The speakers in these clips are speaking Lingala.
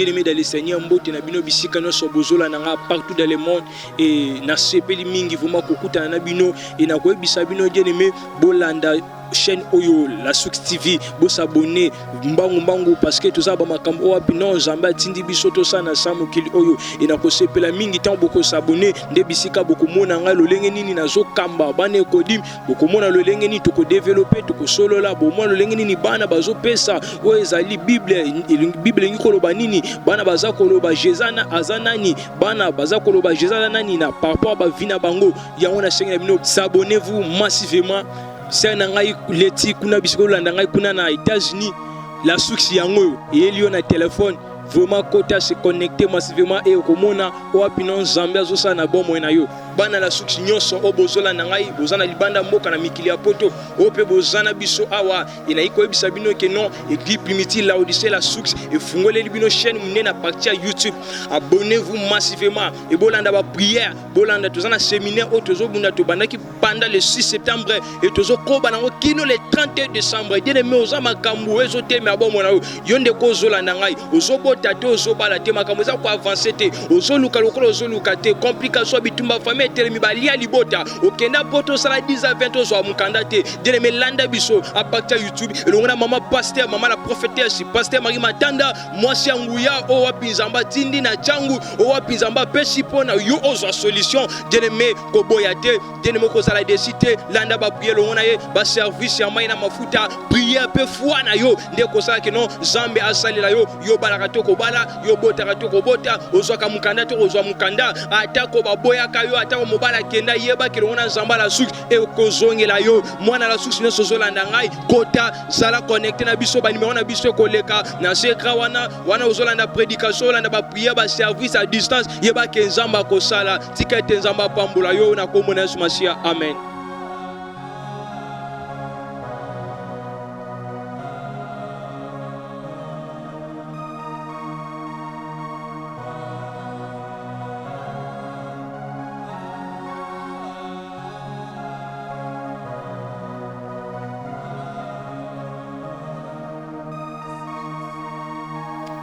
bien-aimés dans le Seigneur, mbote na bino bisika no sobozola nanga partout dans le monde et na sepeli mingi vraiment kokuta na bino et na koyebisa bino bien-aimés bolanda chaîne Oyo la Souk TV bo s'abonner mbangu parce que tout ça ba makambo wapi non zamba tindi biso to sana samu kili Oyo et na ko sepela mingi tant boko s'abonner nde bisika boko mona nga lolenge nini nazo kamba bana kodim boko mona lolenge ni to ko développer to ko solo la bo mona lolenge nini bana bazo pesa o ezali bible ngi koloba nini bana baza koloba jezana azanani bana baza koloba jezana nani na par rapport ba vina bango ya on a sengela bino s'abonnez-vous massivement. C'est un leti kuna bisiko landa ngai kuna na États-Unis la succès yango et lion na téléphone vraiment kota se connecter massivement et komona o apinon zambia zo sana bomo na yo bana la succès nyonso obozola na ngai bozana libanda mboka na mikili ya poto ope bozana biso awa ina iko ebisa bino ke non église primitive la Odyssée la succès et fungole libino chaîne munene na partir YouTube abonnez-vous massivement et bolanda ba prière bolanda tozana séminaire o tozo bunda to bandaki pendant le 6 septembre et tozo koba nango kino le 31 décembre bien aimé ozama kambu ezo teme abomo na yo yonde ko zola na ngai ozobo tate ozobala te makambo eza ko avancer te ozoluka lokolo ozoluka te complication bitumba famille telemi balia libota okenda poto sala 10 à 20 ozo mukanda te bien aimé landa biso à partir YouTube elongona maman pasteur maman la prophétesse pasteur Marie Matanda mwasi yanguya o wapinzamba tindi na changu o wapinzamba pesi pona yo ozo solution bien aimé ko boya te bien aimé ko sala décité landa ba prier longona ye ba service ya mai na mafuta prier pe foi na yo nde ko sala ke non zambe asalela yo yo balaka to ko bala yo bota to ko bota ozo ka mukanda to ozo mukanda atako ba boya ka yo atako mobala kenda yeba ke longona zamba la suki e ko zongela yo mwana la suki nso zolanda ngai kota sala connecter na biso ba numéro na biso ko leka na sekra wana ozolanda prédication landa ba prier ba service à distance yeba ke nzamba ko sala tika te nzamba pambola yo na komona Yesu Masia amen.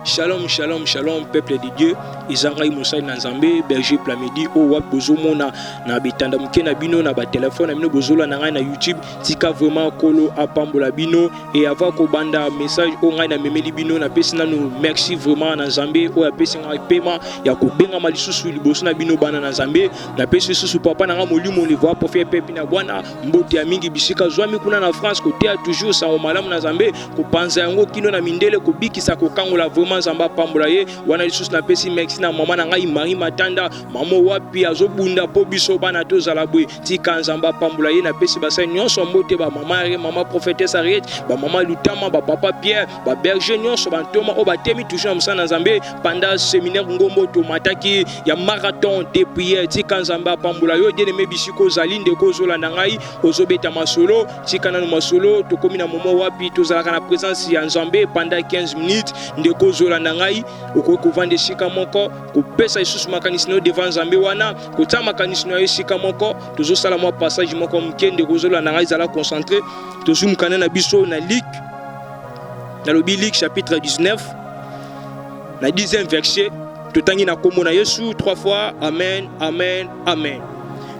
Shalom, shalom, shalom, peuple de Dieu. Izangai Moussa Nanzambe, berger Plamedi, o wap bozomo na bitanda muke na bino na ba téléphone na bino bozola na ngai na YouTube. Tika vraiment kolo apambola bino et avant ko banda message o ngai na memeli bino na pesi na nous merci vraiment na Nzambe o ya pesi ngai paiement ya ko benga malisusu liboso na bino bana na Nzambe na pesi susu papa na ngai molimo le voir pour faire pepi na bwana mbote ya mingi bisika zwami kuna na France côté a toujours sa malamu na Nzambe ko panza yango kino na mindele ko bikisa ko kangola vraiment Nzamba pambola ye wana lisusu na pesi merci na mama na ngai Marie Matanda mamo wapi azobunda po biso bana to zala bwe tika Nzamba pambola ye na pesi basa nyonso mbote ba mama prophétesse Ariette ba mama Lutama ba papa Pierre ba berger nyonso ba ntoma o batemi toujours msana Nzambe pendant séminaire ngombo to mataki ya marathon de prière tika Nzamba pambola yo bien aimé bisiko zalinde ko zola na ngai ozobeta masolo tika na masolo to komi na momo wapi to zala na présence ya Nzambe pendant 15 minutes ndeko zola na ngai okoki kovanda esika moko kopesa lisusu makanisi na yo devant Nzambe wana kotia makanisi na yo esika moko tozosala mwa passage moko moke ndeko zola na ngai ezala concentré tozomukana na biso na Luc nalobi Luc chapitre 19 na 10e verset totangi na kombo na Yesu 3 fois amen amen amen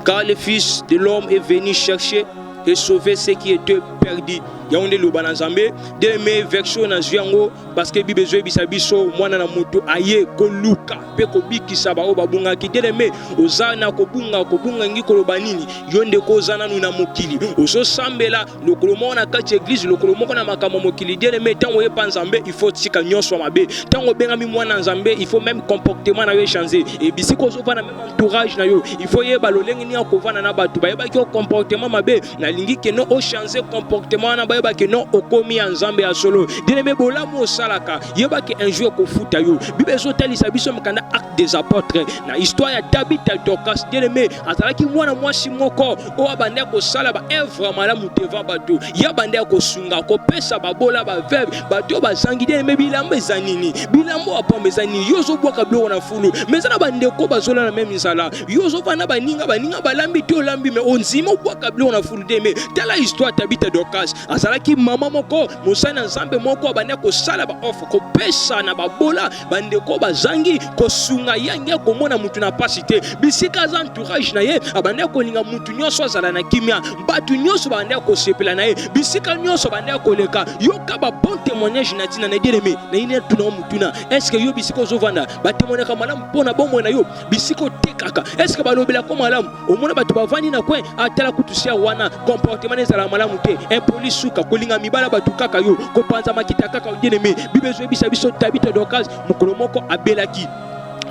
car le fils de l'homme est venu chercher et sauver ceux qui étaient perdus. Yaonde loba na Nzambe de me version na zwiango parce que bible zo bisa biso mwana na moto aye ko luka pe ko bikisa ba babunga ki de me ozana ko bunga ngi ko loba nini yonde ko zana nu na mokili ozo sambela lokolo mona kati église lokolo moko na makamo mokili de me tango yepa Nzambe il faut tika nyonso mabe tango benga mi mwana Nzambe il faut même comportement na yo changer et bisiko zo pa na même entourage na yo il faut yeba lolengi ni akovana na batu ba yeba ki comportement mabe na lingi ke no o changer comportement na ba que non okomi ya Nzambe ya solo dineme bolamu osalaka yeba ke un jour ko futa yo bible zotali sabiso mkanda acte des apôtres na histoire ya Tabitha Dorcas dineme azalaki mwana mwasi moko o abande ko sala ba œuvre malamu devant bato ya bande ko sunga ko pesa babola ba veuve bato bazangi dineme bilambo ezanini bilambo apombe ezanini yozo bwaka blo na fulu mezana bande ko bazola na même sala yozo vana baninga balambi to lambi me onzima bwaka blo na fulu deme tala histoire Tabitha Dorcas azalaki mama moko mosali na Nzambe moko abandaki kosala ba offre kopesa na babola bandeko bazangi kosunga yange komona mutu na pasi te bisika za entourage na ye abandaki kolinga mutu nyonso azala na kimia batu nyonso bandaki kosepela na ye bisika nyonso bandaki koleka yoka ba bon témoignage na tina na direme na ine tuna mutuna est-ce que yo bisika ozovanda ba témoigner ka malamu pona bomwe na yo bisika tekaka est-ce que balobela ko malamu omona batu bavandi na kwen atala kutusia wana comportement ezala malamu te impoli suka kolinga mibala batu kaka yo kopanza makita kaka direme bibezo bisa biso Tabitha Dorcas mukolo moko abelaki.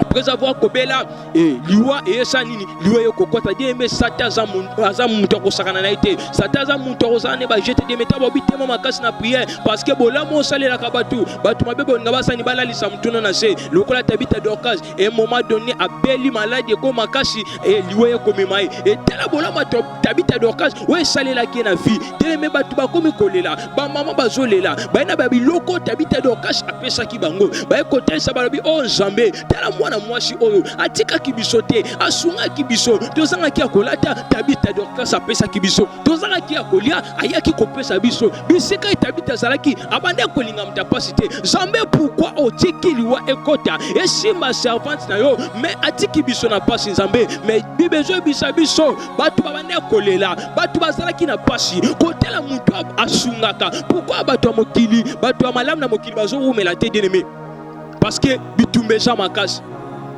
Après avoir kobela liwa esa nini liwa yo kokota dieme sataza muntu akosakana na ite sataza muntu akozane ba jeter des métabes bitema makasi na prière parce que bolamo salela ka batu mabebe nga basani balalisa mutuna na se lokola Tabitha Dorcas un moment donné abeli malade ko makasi liwa yo komema et tela bolamo Tabitha Dorcas we salela ki na vie dieme batu bakomi kolela ba mama bazolela ba na babiloko Tabitha Dorcas apesa ki bango ba ekotesa balobi o Nzambe tela mwana mwasi oyo atika kibiso te asunga kibiso tozanga ki akolata Tabitha Dorcas apesa kibiso tozanga ki akolia ayaki kopesa biso bisika Tabitha zalaki abande kolinga mtapasi te Nzambe pourquoi otiki liwa ekota esimba servante na yo mais atiki biso na pasi Nzambe mais bibezo biso batu babande kolela batu bazalaki na pasi kotela muntu asungaka pourquoi batu ya mokili batu ya malamu na mokili bazorumela te bien-aimé parce que bitumbeja makasi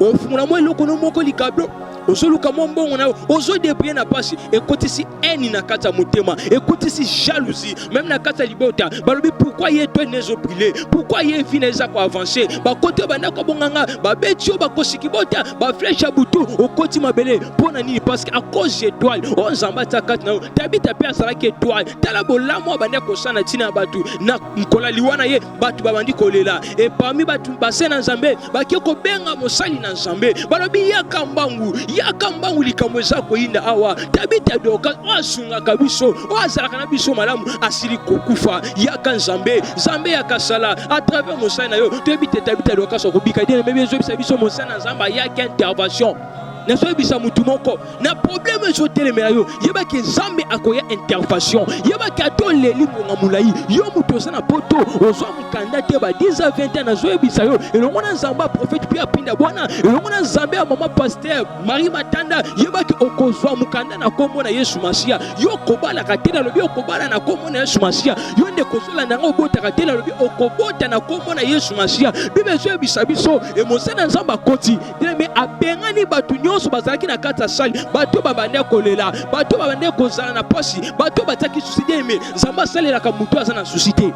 ofungula mo eloko no moko likablo osoluka mo mbongo na ozo débrouiller na pasi ekotisi eni na kata motema ekotisi jalousie même na kata libota balobi pourquoi ye toi nezo briller pourquoi ye vie neza ko avancer ba kote banda ko bonganga ba betio ba kosiki bota ba flèche butu okoti mabele pona nini parce que à cause étoile on Nzamba ta kata na Tabitha pe asala ki étoile tala bolamo banda ko sana tina batu na nkola liwana ye batu babandi kolela et parmi batu basena Nzambe ba ki ko benga mosali na Nzambe balobi yakambangu yakambangu likamweza koinda awa Tabitha Dorcas asunga kabiso azalaka na biso malamu asili kokufa yaka Nzambe yakasala à travers mosali na yo Tabitha Dorcas okubika dine mebezo biso mosali na Nzamba yaka intervention Nazo bisa mutu moko na problème zo telemela yo yeba ke Nzambe akoya intervention yeba ka to leli ngonga mulai yo mutu sana poto ozo mukanda te ba 10 à 20 ans nazo bisa yo elongo na Nzamba prophète puis apinda bwana elongo na Nzambe ya mama pasteur Marie Matanda yeba ke okozwa mukanda na kombo na Yesu Masia yo kobala ka tena lobi okobala na kombo na Yesu Masia yo nde kozola na ngobota ka tena lobi okobota na kombo na Yesu Masia bibe zo bisa biso e mosana Nzamba koti mais abengani batu nyonso bazalaki na kata sali bato babande kolela bato babande kozala na posi bato bataki suside mais Nzamba salela ka mutu azana susite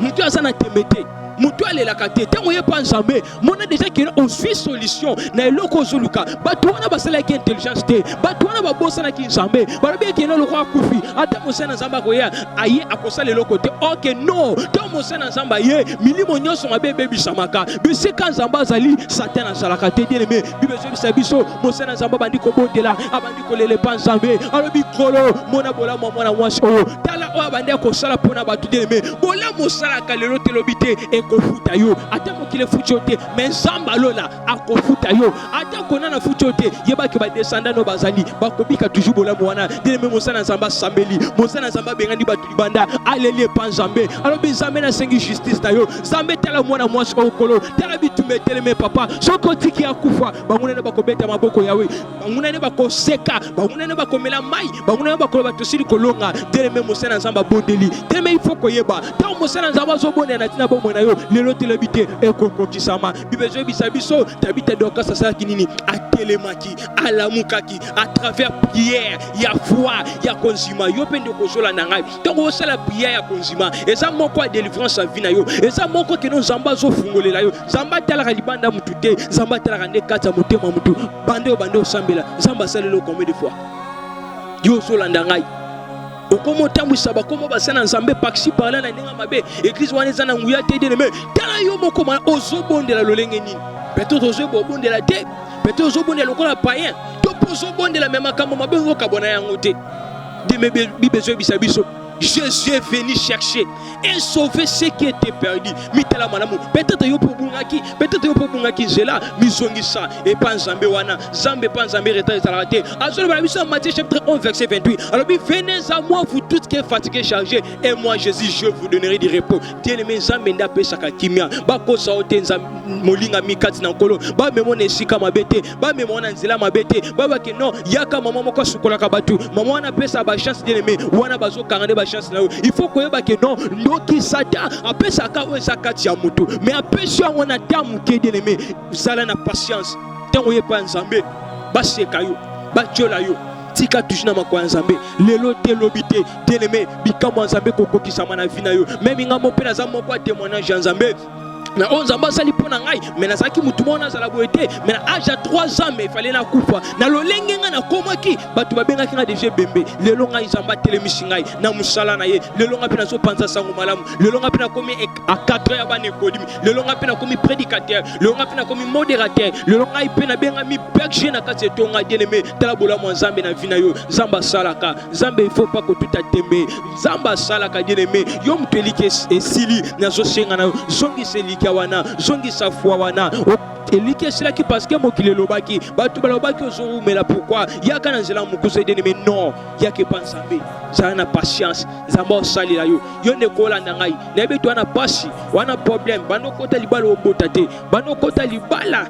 mutu azana temete mutu alelaka te tango ye pa Nzambe mona déjà que on suit solution na eloko zoluka bato wana basala ki intelligence te bato wana babosana ki Nzambe balobi ke no lokwa kufi ata mosana Nzamba koya aye akosala eloko te ok non to mosana Nzamba ye milimo nyonso mabebe bisamaka bisika Nzamba zali Satan asalaka te bien aimé bibezo biso mosana Nzamba bandi ko bondela abandi ko lele pa Nzambe alobi kolo mona bola mwana mwasi oyo tala o abandi ko sala pona batu bien aimé bola mosala ka lelo te lobite kofuta yo ata mokile fuchote mais Nzamba lola akofuta yo ata kona na fuchote yeba ke ba descendant no bazali bakobika toujours bolamu wana dile même mosana Nzamba sambeli mosana Nzamba bengani batu libanda alele pa Nzambe alobi Nzambe na sengi justice na yo Nzambe tala mwana mwasi okolo tala bitumbe teleme papa soko tiki akufa banguna ne bakobeta maboko yawe banguna ne bakoseka banguna ne bakomela mai banguna ne bakoloba tosili kolonga dile même mosana Nzamba bondeli dile même il faut koyeba ta mosana Nzamba zo bonde na tina bomwe na yo lelo telebite ekokokisama bibezo bisabiso Tabitha Dorcas asala kinini atelemaki alamukaki à travers prière ya foi ya konzima yo pende kozola na ngai tongo osala prière ya konzima eza moko ya délivrance à vie na yo eza moko ke no Nzamba zo fungolela yo Nzamba talaka libanda mutu te Nzamba talaka nde kata motema mutu bande osambela Nzamba salelo combien de fois yo zolanda ngai okomo tambwisa bakomo basana Nzambe paksi parla na ndinga mabe église wana ezana nguya te dene mais tala yo moko ma ozobondela lolenge nini peut-être ozobondela te peut-être ozobondela lokola païen to ozobondela même makambo mabe ngo kabona yango te de bibezo bisabiso Jésus est venu chercher et sauver ce qui était perdu. Peut-être yo pour bungaki, peut-être yo pour bungaki zela, misongisa et pas Nzambe wana, Nzambe pas Nzambe retard salate. Alors la Bible Matthieu chapitre 11 verset 28. Alors venez à moi vous tous qui êtes fatigués chargés et moi Jésus je vous donnerai du repos. Bien-aimé Nzambe ndape saka kimia. Ba ko sa otenza molinga mikati na nkolo. Ba memona esika mabete, ba memona nzela mabete. Ba ba ke non yaka maman moko sukola kabatu. Maman wana pesa ba chance bien-aimé, wana bazo karande ba chance na yo. Il faut koyeba ke non ndoki sata apesa ka o sakati ya mutu. Mais apesa wana tamu ke bien-aimé, sala na patience. Tango ye pa Nzambe, ba seka yo, ba jola yo. Tika tujina makwa Nzambe lelo te lobite bien-aimé bikamo Nzambe kokokisa mana vina yo. Même ngamo pe na za moko témoignage Nzambe. Mais on zamba sali pona ngai mais nazaki mutu mona zala boete mais à âge 3 ans mais il fallait na kufa na lolenge nga na komaki batu babengaki nga déjà bembe lelo ngai zamba telemisi ngai na musala na ye lelo nga pena so panza sango malamu lelo nga pena komi à 4 ya bane kodimi lelo nga pena komi prédicateur lelo nga pena komi modérateur lelo ngai pena benga mi berger na kati etonga bien-aimé tala bolamu Nzambe na vina yo Nzamba salaka Nzambe il faut pas que tout atembe Nzamba salaka bien-aimé yo mtelike esili na zo senga na zongi seli wana zongi safwa wana elike sila ki parce que mokile lobaki batu balobaki ozo mais là pourquoi yaka na nzela mukuzo deni mais non yake pa Nzambe za na patience Nzamba osali la yo yo ne kolanda ngai na beto wana pasi wana problème bano kota libala obota te bano kota libala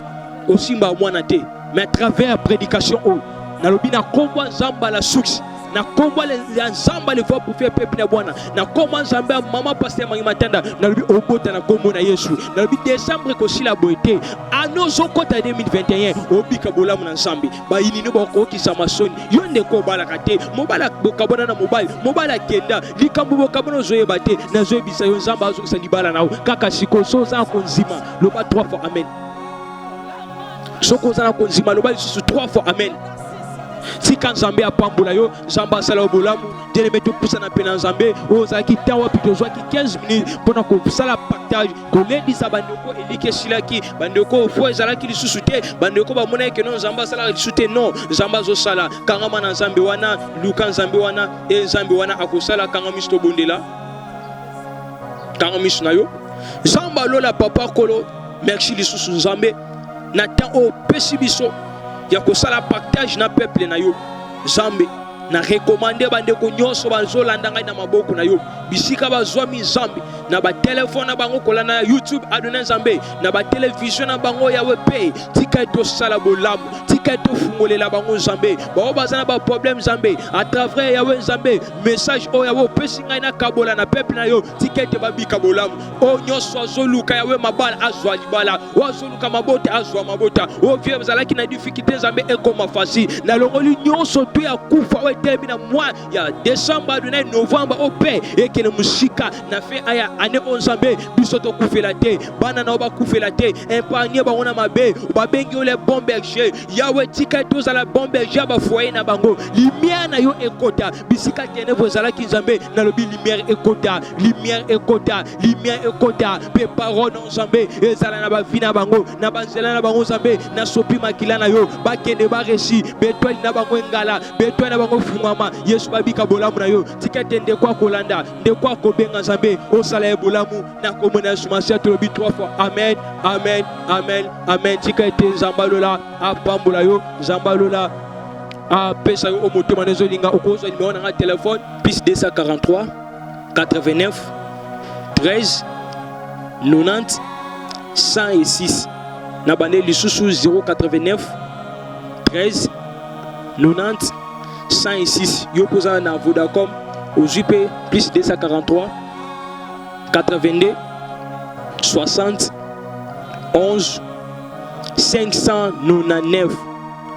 osimba mwana te mais à travers prédication na lobi na kombo Nzamba la succès na kombo le Nzamba le voix pour faire peuple na bwana na kombo Nzamba maman pasteur mangi matanda na lobi obota na kombo na Yesu na lobi décembre ko sila boete anozo kota 2021 obika bolamu na Nzambe ba inini boko kisa masoni yonde ko bala kate mobala bokabona na mobala kenda likambo bokabona zoye bate na zoye bisa yo Nzamba azo sa libala na kaka siko so za konzima loba 3 fois amen soko za konzima loba lisusu 3 fois amen. Si quand Nzambe apambola yo Nzamba sala bolamu bien-aimé to poussa na pena Nzambe ozaki tawa pito zwaki 15 minutes pona ko sala partage ko lendi sa bandeko elike silaki bandeko fo ezalaki lisusu te bandeko ba mona ke non Nzamba sala lisusu te non Nzamba zo sala kangama na Nzambe wana luka Nzambe wana e Nzambe wana akosala kanga misto bondela kanga misto na yo Nzamba lola papa kolo merci lisusu Nzambe na temps o pesi biso ya kosala partage na peuple na yo Nzambe na recommander bandeko nyonso bazolanda ngai na maboko na yo bisika bazwami Nzambe na ba telefone na bango kolana YouTube adona Nzambe na ba television na bango ya wepe tika to sala bolamu tika to fungolela bango Nzambe ba bazana ba problème Nzambe à travers ya Nzambe message o ya pesi ngai na kabola na peuple na yo tika te babika bolamu o nyonso azoluka ya mabala azwa libala o azoluka mabota azwa mabota o vie bazalaki na difficulté Nzambe ekoma facile na longoli nyonso to ya kufa termina mois ya décembre de novembre au paix et que le musika na fait aya année Nzambe bisoto kufela te bana na ba kufela te épargner ba ona mabe ba bengi ole bon berger yawe tika to za la bon berger ba foyer na bango lumière na yo ekota bisika tene vozala ki Nzambe na lobi lumière ekota pe parole Nzambe ezala na ba vina bango na banzela na bango Nzambe na sopi makila na yo ba kende ba resi betwali na bango ngala betwali na bango fungama Yesu babika bolamu na yo tikete ndekwa kolanda ndekwa kobenga Nzambe osala bolamu na komona sumasi atolobi 3 fois amen amen amen amen tikete Nzamba lola apambola yo Nzamba lola apesa yo omotema nezolinga okozwa numéro na téléphone plus 243 89 13 90 106 na bande lisusu 089 13 90 106 yo posant na Vodacom au JP plus 243 82 60 11 599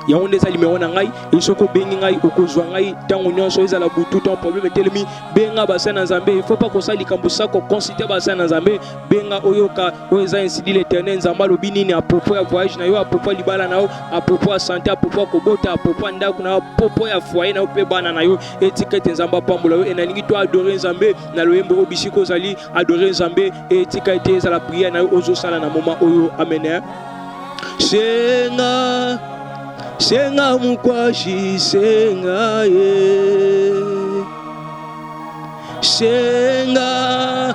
ya on des numéro na ngai isoko bengi ngai okozwa ngai tango nyonso ezala butu ton problème telemi benga basana Nzambe il faut pas ko sali kambusa ko consulter basana Nzambe benga oyoka oza insidi l'Éternel Nzamba lobi nini à propos ya voyage na yo à propos libala na yo à propos ya santé à propos kobota à propos ndako na yo à propos ya foyer na yo pe bana na yo etikete Nzamba pambola yo enalingi to adorer Nzambe na loyembo obisiko zali adorer Nzambe etikete za la prière na yo ozo sala na moment oyo amen. Senga mukwashi senga ye senga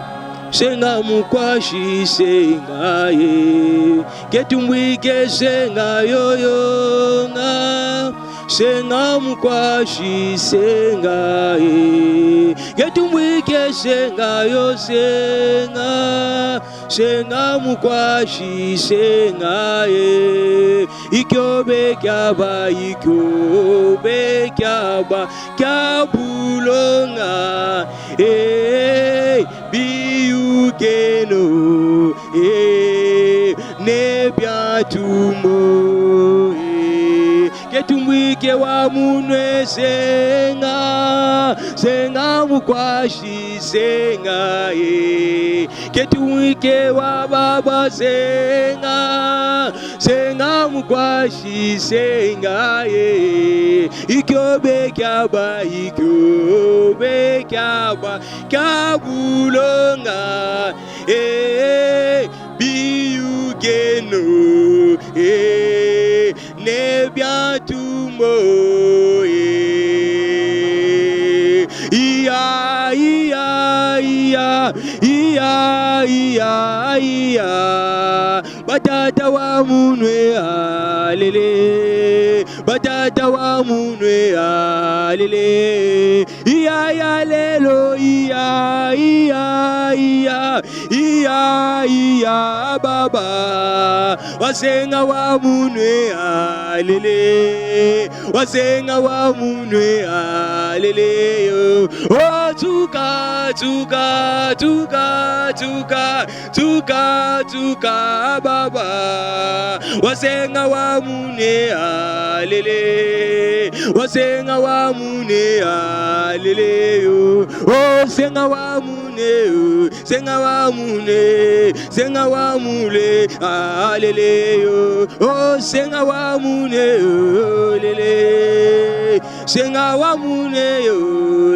senga mukwashi senga ye ketumbwike senga yoyo nga senga mukwashi senga ye ketumbwike senga yo senga senga mukwashi senga ye ikyobe kyaba kyabulonga biyugeno ne byatumo ketumbwike wa munwe senga senga mukwashi senga ye ketumbwike wa baba senga senga mukwashi senga ye ikyobe kyaba kyabulonga biyugeno ne byatumo iya batata wa munwe alele batata wa munwe alele iya lelo iya baba wasenga wa munwe alele wasenga wa munwe alele yo oh tuka baba wasenga wa munwe alele wasenga wa munwe alele yo oh senga wa munwe senga wa mule alele yo oh senga wa munwe lele senga wa munwe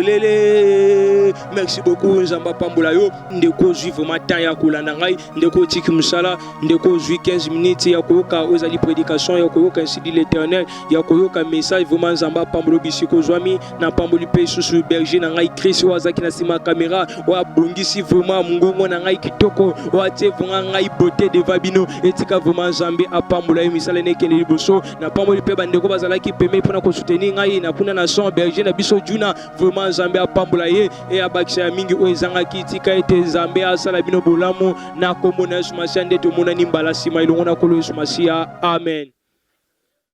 lele. Merci beaucoup Nzamba pambola yo ndeko zui vraiment temps ya kolanda ngai ndeko tiki musala ndeko zui 15 minutes ya koyoka ozali prédication ya koyoka ainsi dit l'Éternel ya koyoka message vraiment Nzamba pambola bisiko zwami na pamboli pe susu berger na ngai Chris wazaki na sima caméra wa bongisi vraiment mungongo na ngai kitoko wa tie vraiment ngai beauté de vabino etika vraiment Nzambe apambola misala ne kene liboso na pamboli pe bandeko bazalaki peme pona ko soutenir ngai na kuna na son berger na biso juna vraiment Nzambe apambola ye e abakisa mingi o ezanga kitika ete Nzambe asala bino bolamu na komona Yesu Masia nde to mona nimbala sima ilongo na kolo Yesu Masia amen.